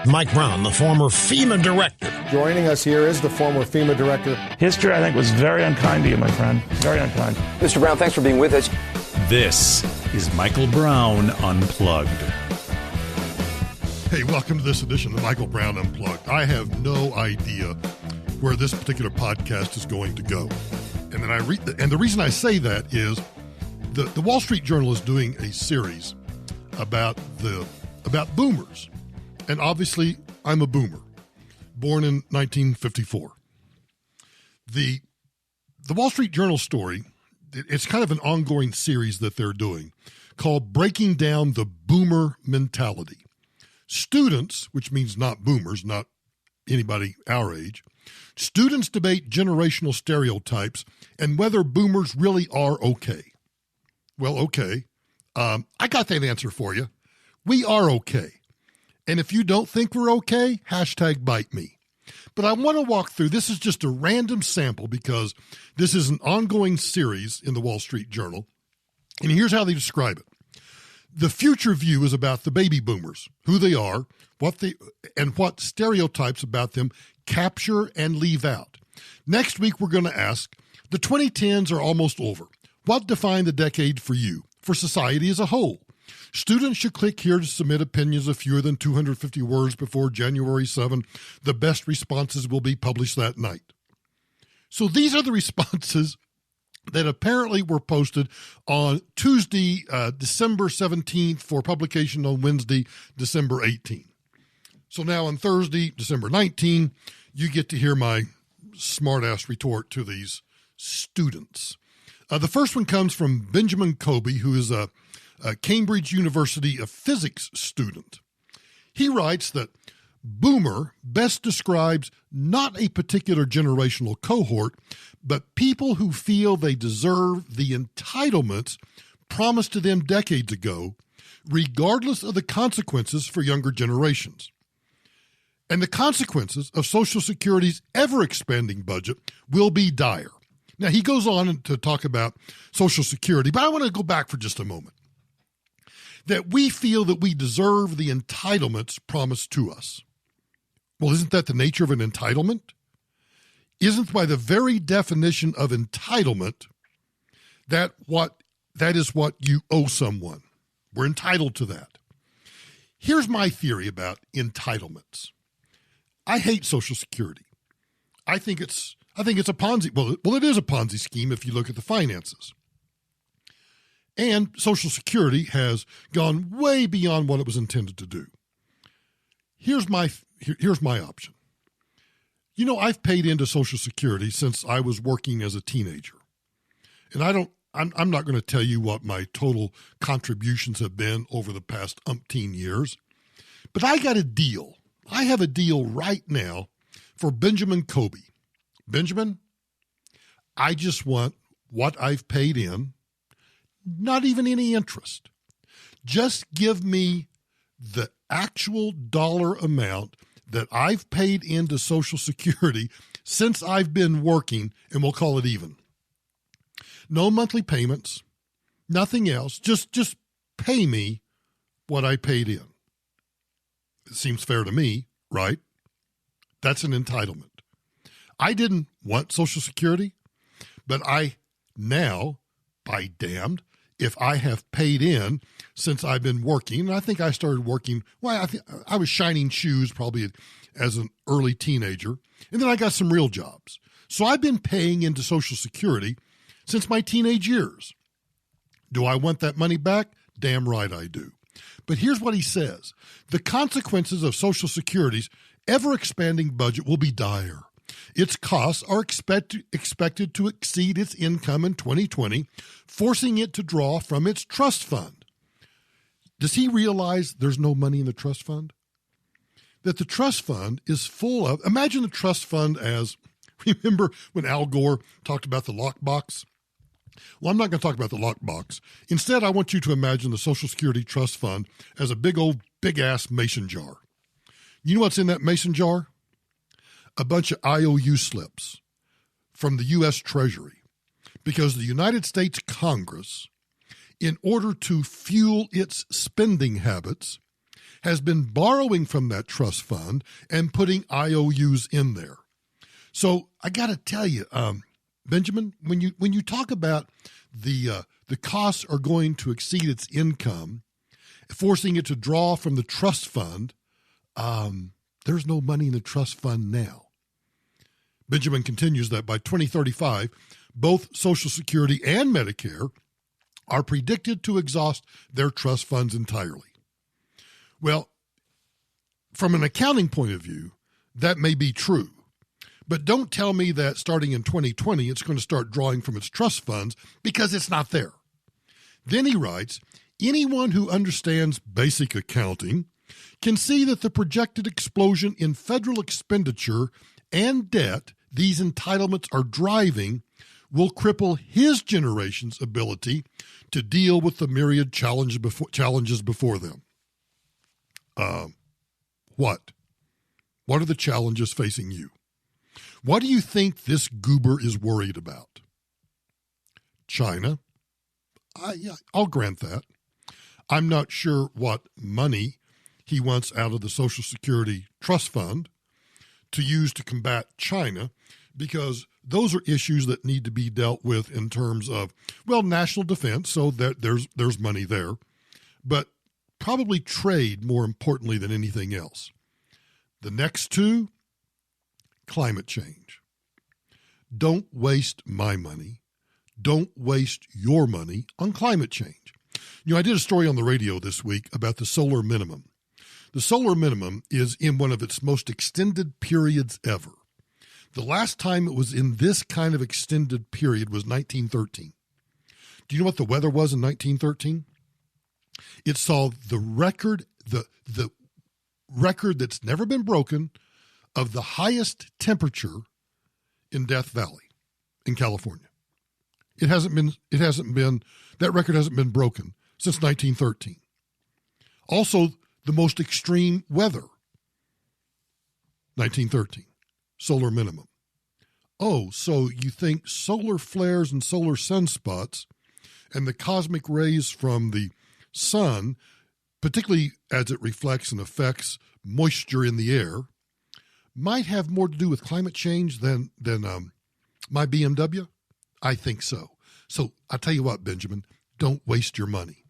Mike Brown, the former FEMA director. Joining us here is the former FEMA director. History, I think, was very unkind to you, my friend. Very unkind. Mr. Brown, thanks for being with us. This is Michael Brown Unplugged. Hey, welcome to this edition of Michael Brown Unplugged. I have no idea where this particular podcast is going to go. And then the reason I say that is the Wall Street Journal is doing a series about boomers. And obviously, I'm a boomer, born in 1954. The Wall Street Journal story, it's kind of an ongoing series that they're doing called Breaking Down the Boomer Mentality. Students, which means not boomers, not anybody our age, students debate generational stereotypes and whether boomers really are okay. Well, okay. I got that answer for you. We are okay. And if you don't think we're okay, hashtag bite me. But I want to walk through, this is just a random sample because this is an ongoing series in the Wall Street Journal. And here's how they describe it. The future view is about the baby boomers, who they are, what stereotypes about them capture and leave out. Next week, we're going to ask, the 2010s are almost over. What defined the decade for you, for society as a whole? Students should click here to submit opinions of fewer than 250 words before January 7. The best responses will be published that night. So these are the responses that apparently were posted on Tuesday, December 17th for publication on Wednesday, December 18th. So now on Thursday, December 19th, you get to hear my smart-ass retort to these students. The first one comes from Benjamin Kobe, who is a Cambridge University of physics student. He writes that boomer best describes not a particular generational cohort, but people who feel they deserve the entitlements promised to them decades ago, regardless of the consequences for younger generations. And the consequences of Social Security's ever-expanding budget will be dire. Now, he goes on to talk about Social Security, but I want to go back for just a moment. That we feel that we deserve the entitlements promised to us. Well, isn't that the nature of an entitlement? Isn't by the very definition of entitlement that is what you owe someone? We're entitled to that. Here's my theory about entitlements. I hate Social Security. I think it's a Ponzi. Well, it is a Ponzi scheme if you look at the finances. And Social Security has gone way beyond what it was intended to do. Here's my option. You know, I've paid into Social Security since I was working as a teenager. And I'm not going to tell you what my total contributions have been over the past umpteen years. But I got a deal. I have a deal right now for Benjamin Kobe. Benjamin, I just want what I've paid in. Not even any interest. Just give me the actual dollar amount that I've paid into Social Security since I've been working, and we'll call it even. No monthly payments, nothing else. Just pay me what I paid in. It seems fair to me, right? That's an entitlement. I didn't want Social Security, but I now, by damned, if I have paid in since I've been working, and I think I started working, I was shining shoes probably as an early teenager, and then I got some real jobs. So I've been paying into Social Security since my teenage years. Do I want that money back? Damn right I do. But here's what he says. The consequences of Social Security's ever-expanding budget will be dire. Its costs are expected to exceed its income in 2020, forcing it to draw from its trust fund. Does he realize there's no money in the trust fund? That the trust fund is full of, imagine the trust fund as, remember when Al Gore talked about the lockbox? Well, I'm not going to talk about the lockbox. Instead, I want you to imagine the Social Security Trust Fund as a big-ass mason jar. You know what's in that mason jar? A bunch of IOU slips from the U.S. Treasury, because the United States Congress, in order to fuel its spending habits, has been borrowing from that trust fund and putting IOUs in there. So I got to tell you, Benjamin, when you talk about the costs are going to exceed its income, forcing it to draw from the trust fund, there's no money in the trust fund now. Benjamin continues that by 2035, both Social Security and Medicare are predicted to exhaust their trust funds entirely. Well, from an accounting point of view, that may be true. But don't tell me that starting in 2020, it's going to start drawing from its trust funds, because it's not there. Then he writes, anyone who understands basic accounting can see that the projected explosion in federal expenditure and debt these entitlements are driving will cripple his generation's ability to deal with the myriad challenges before them. What? What are the challenges facing you? What do you think this goober is worried about? China? I'll grant that. I'm not sure what money he wants out of the Social Security Trust Fund to use to combat China, because those are issues that need to be dealt with in terms of, well, national defense, so that there's money there, but probably trade more importantly than anything else. The next two, climate change. Don't waste my money. Don't waste your money on climate change. You know, I did a story on the radio this week about the solar minimum. The solar minimum is in one of its most extended periods ever. The last time it was in this kind of extended period was 1913. Do you know what the weather was in 1913? It saw the record that's never been broken of the highest temperature in Death Valley in California. That record hasn't been broken since 1913. Also, the most extreme weather, 1913, solar minimum. Oh, so you think solar flares and solar sunspots and the cosmic rays from the sun, particularly as it reflects and affects moisture in the air, might have more to do with climate change than my BMW? I think so. So I tell you what, Benjamin, don't waste your money.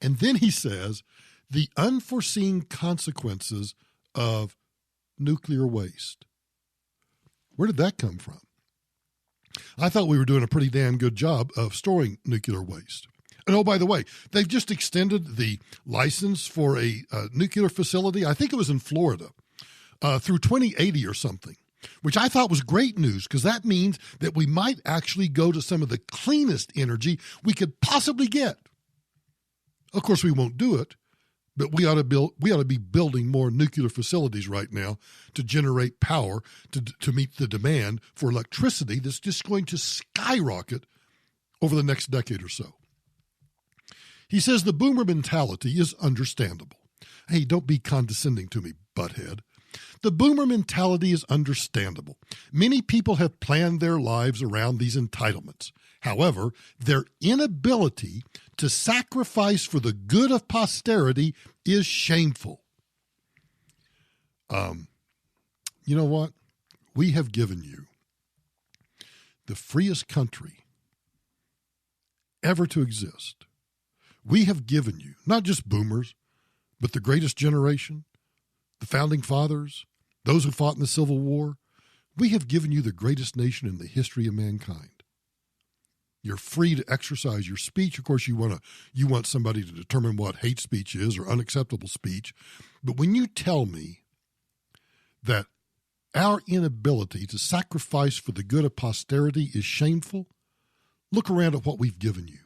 And then he says, the unforeseen consequences of nuclear waste. Where did that come from? I thought we were doing a pretty damn good job of storing nuclear waste. And oh, by the way, they've just extended the license for a nuclear facility. I think it was in Florida, through 2080 or something, which I thought was great news, because that means that we might actually go to some of the cleanest energy we could possibly get. Of course, we won't do it, but we ought to be building more nuclear facilities right now to generate power to meet the demand for electricity that's just going to skyrocket over the next decade or so. He says the boomer mentality is understandable. Hey, don't be condescending to me, butthead. The boomer mentality is understandable. Many people have planned their lives around these entitlements. However, their inability to sacrifice for the good of posterity is shameful. You know what? We have given you the freest country ever to exist. We have given you, not just boomers, but the greatest generation, the founding fathers, those who fought in the Civil War. We have given you the greatest nation in the history of mankind. You're free to exercise your speech. Of course, you want somebody to determine what hate speech is or unacceptable speech. But when you tell me that our inability to sacrifice for the good of posterity is shameful, look around at what we've given you.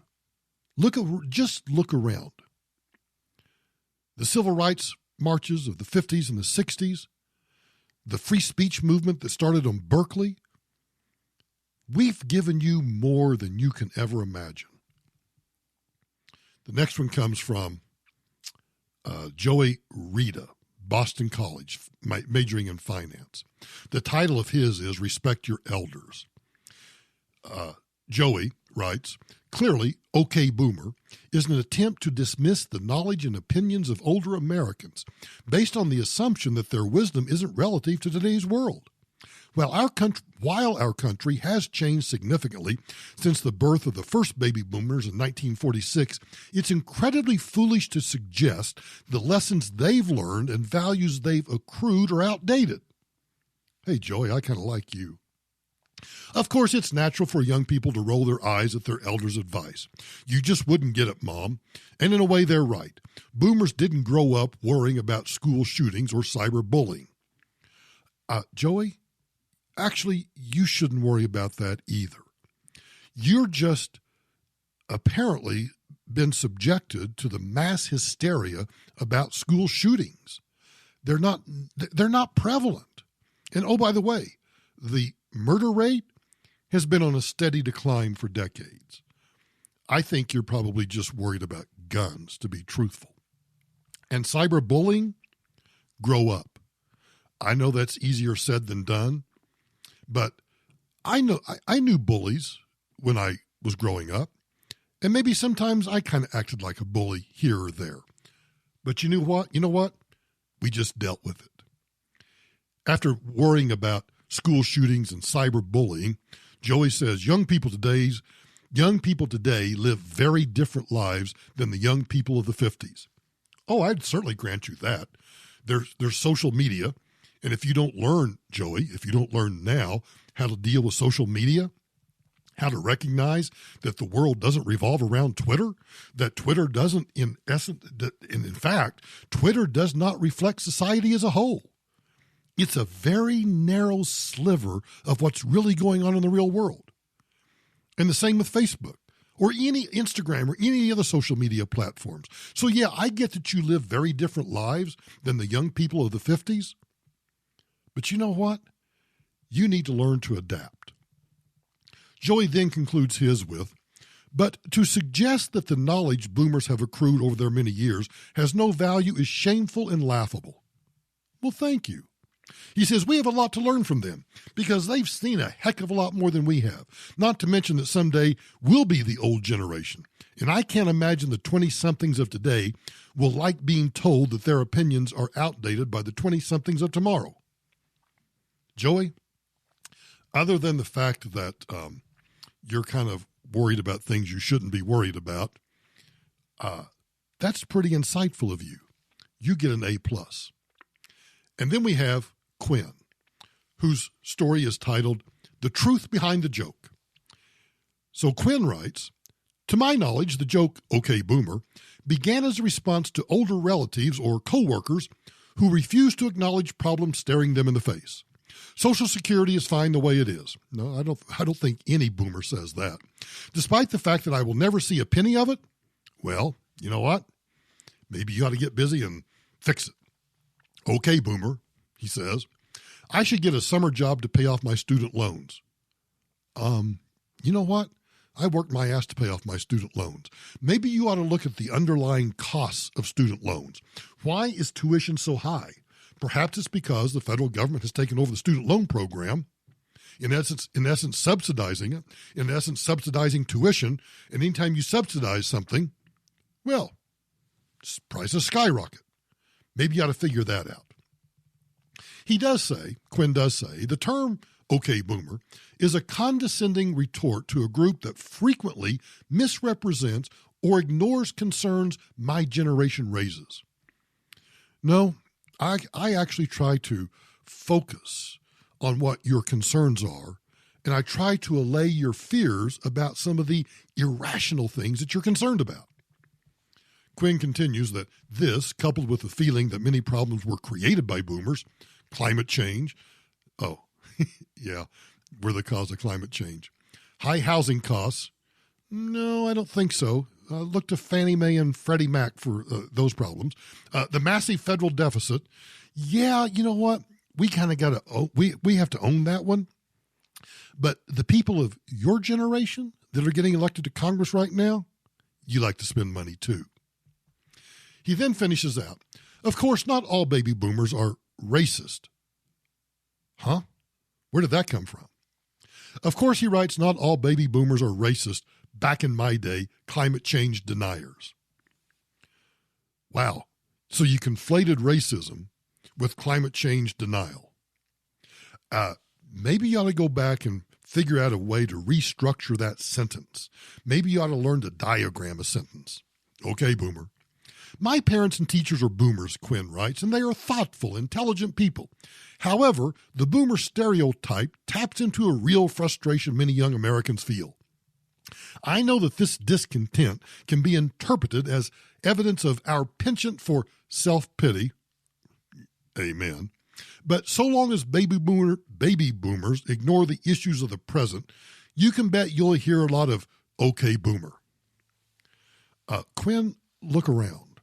Just look around. The civil rights marches of the 50s and the 60s, the free speech movement that started on Berkeley. We've given you more than you can ever imagine. The next one comes from Joey Rita, Boston College, majoring in finance. The title of his is Respect Your Elders. Joey writes, Clearly, OK Boomer is an attempt to dismiss the knowledge and opinions of older Americans based on the assumption that their wisdom isn't relative to today's world. While our country has changed significantly since the birth of the first baby boomers in 1946, it's incredibly foolish to suggest the lessons they've learned and values they've accrued are outdated. Hey, Joey, I kind of like you. Of course, it's natural for young people to roll their eyes at their elders' advice. You just wouldn't get it, Mom. And in a way, they're right. Boomers didn't grow up worrying about school shootings or cyberbullying. Joey, actually, you shouldn't worry about that either. You're just apparently been subjected to the mass hysteria about school shootings. They're not prevalent. And oh, by the way, the murder rate has been on a steady decline for decades. I think you're probably just worried about guns, to be truthful. And cyberbullying, grow up. I know that's easier said than done, but I knew bullies when I was growing up, and maybe sometimes I kind of acted like a bully here or there. But you know what? We just dealt with it. After worrying about school shootings and cyberbullying, Joey says young people today live very different lives than the young people of the 50s. Oh, I'd certainly grant you that. There's social media, and if you don't learn, Joey, if you don't learn now how to deal with social media, how to recognize that the world doesn't revolve around Twitter, that Twitter doesn't, in fact, Twitter does not reflect society as a whole. It's a very narrow sliver of what's really going on in the real world. And the same with Facebook or any Instagram or any other social media platforms. So yeah, I get that you live very different lives than the young people of the 50s. But you know what? You need to learn to adapt. Joey then concludes his with, but to suggest that the knowledge boomers have accrued over their many years has no value is shameful and laughable. Well, thank you. He says, we have a lot to learn from them because they've seen a heck of a lot more than we have, not to mention that someday we'll be the old generation. And I can't imagine the 20-somethings of today will like being told that their opinions are outdated by the 20-somethings of tomorrow. Joey, other than the fact that you're kind of worried about things you shouldn't be worried about, that's pretty insightful of you. You get an A+. And then we have Quinn, whose story is titled The Truth Behind the Joke. So Quinn writes, to my knowledge, the joke, OK Boomer, began as a response to older relatives or coworkers who refused to acknowledge problems staring them in the face. Social Security is fine the way it is. No, I don't think any boomer says that. Despite the fact that I will never see a penny of it, well, you know what? Maybe you ought to get busy and fix it. OK Boomer, he says, I should get a summer job to pay off my student loans. You know what? I worked my ass to pay off my student loans. Maybe you ought to look at the underlying costs of student loans. Why is tuition so high? Perhaps it's because the federal government has taken over the student loan program, in essence subsidizing it, in essence subsidizing tuition, and anytime you subsidize something, well, prices skyrocket. Maybe you ought to figure that out. Quinn does say, the term OK Boomer is a condescending retort to a group that frequently misrepresents or ignores concerns my generation raises. No, I actually try to focus on what your concerns are, and I try to allay your fears about some of the irrational things that you're concerned about. Quinn continues that this, coupled with the feeling that many problems were created by boomers, climate change, oh, yeah, we're the cause of climate change. High housing costs, no, I don't think so. Look to Fannie Mae and Freddie Mac for those problems. The massive federal deficit, yeah, you know what? We kind of got to, we have to own that one. But the people of your generation that are getting elected to Congress right now, you like to spend money too. He then finishes out, of course, not all baby boomers are racist. Huh? Where did that come from? Of course, he writes, not all baby boomers are racist, back in my day, climate change deniers. Wow. So you conflated racism with climate change denial. Maybe you ought to go back and figure out a way to restructure that sentence. Maybe you ought to learn to diagram a sentence. Okay, boomer. My parents and teachers are boomers, Quinn writes, and they are thoughtful, intelligent people. However, the boomer stereotype taps into a real frustration many young Americans feel. I know that this discontent can be interpreted as evidence of our penchant for self-pity. Amen. But so long as baby boomers ignore the issues of the present, you can bet you'll hear a lot of, okay, boomer. Quinn, look around.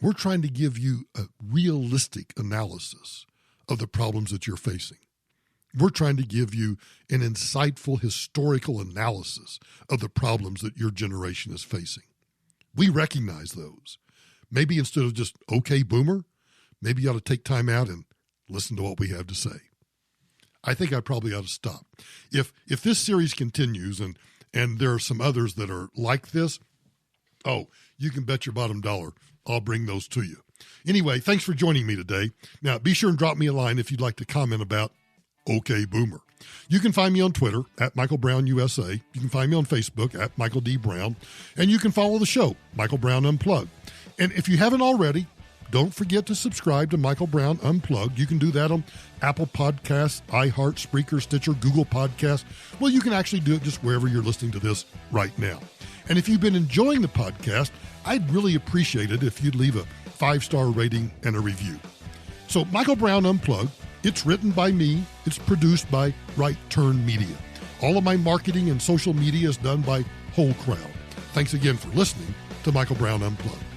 We're trying to give you a realistic analysis of the problems that you're facing. We're trying to give you an insightful historical analysis of the problems that your generation is facing. We recognize those. Maybe instead of just, okay, boomer, maybe you ought to take time out and listen to what we have to say. I think I probably ought to stop. If this series continues and there are some others that are like this, you can bet your bottom dollar I'll bring those to you. Anyway, thanks for joining me today. Now, be sure and drop me a line if you'd like to comment about Okay Boomer. You can find me on Twitter at Michael Brown USA. You can find me on Facebook at Michael D. Brown. And you can follow the show, Michael Brown Unplugged. And if you haven't already, don't forget to subscribe to Michael Brown Unplugged. You can do that on Apple Podcasts, iHeart, Spreaker, Stitcher, Google Podcasts. Well, you can actually do it just wherever you're listening to this right now. And if you've been enjoying the podcast, I'd really appreciate it if you'd leave a 5-star rating and a review. So Michael Brown Unplugged, it's written by me. It's produced by Right Turn Media. All of my marketing and social media is done by Whole Crowd. Thanks again for listening to Michael Brown Unplugged.